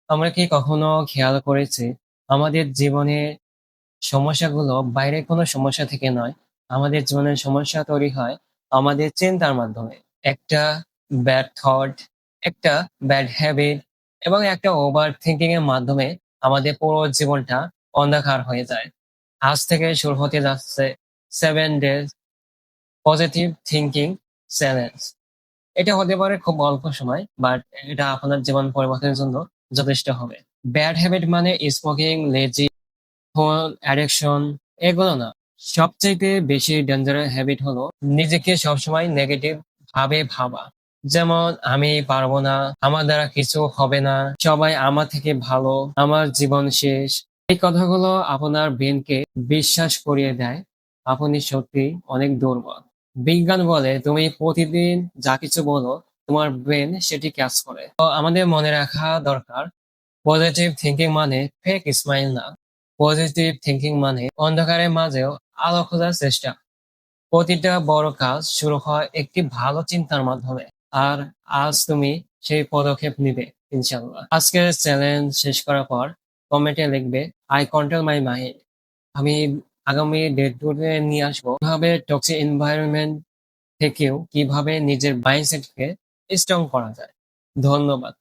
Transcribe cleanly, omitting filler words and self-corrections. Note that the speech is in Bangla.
আমরা কি কখনো খেয়াল করেছি আমাদের জীবনে সমস্যাগুলো বাইরের কোনো সমস্যা থেকে নয়, আমাদের জীবনের সমস্যা তৈরি হয় আমাদের চিন্তার মাধ্যমে। একটা ব্যাড থট, একটা ব্যাড হ্যাবিট এবং একটা ওভার থিঙ্কিং এর মাধ্যমে আমাদের পুরো জীবনটা অন্ধকার হয়ে যায়। আজ থেকে শুরু হতে যাচ্ছে 7 ডেজ পজিটিভ থিঙ্কিং চ্যালেঞ্জ। এটা হতে পারে খুব অল্প সময়, বাট এটা আপনার জীবন পরিবর্তনের জন্য যথেষ্ট হবে। ব্যাড হ্যাবিট মানে স্মোকিং, লেজি, ফোন অ্যাডিকশন এগুলো না। সবচাইতে বেশি ডেঞ্জারাস হ্যাবিট হলো নিজেকে সবসময় নেগেটিভ ভাবে ভাবা। যেমন আমি পারবো না, আমার দ্বারা কিছু হবে না, সবাই আমার থেকে ভালো, আমার জীবন শেষ। এই কথাগুলো আপনার ব্রেনকে বিশ্বাস করিয়ে দেয় আপনি সত্যি অনেক দুর্বল। বিজ্ঞান বলে তুমি প্রতিদিন যা কিছু বলো তোমার ব্রেন সেটি ক্যাচ করে। তো আমাদের মনে রাখা দরকার, পজিটিভ থিঙ্কিং মানে ফেক স্মাইল না। পজিটিভ থিঙ্কিং মানে অন্ধকারের মাঝেও আলো খোঁজার চেষ্টা। প্রতিটা বড় কাজ শুরু হয় একটি ভালো চিন্তার মাধ্যমে। আর আজ তুমি সেই পদক্ষেপ নিবে, ইনশাল্লাহ। আজকের চ্যালেঞ্জ শেষ করার পর কমেন্টে লিখবে, আই কন্ট্রোল মাই মাইন্ড। আমি আগামী ডেটগুলোতে নিয়ে আসবো কিভাবে টক্সিক এনভায়রনমেন্ট থেকেও কিভাবে নিজের মাইন্ডসেটকে স্ট্রং করা যায়। ধন্যবাদ।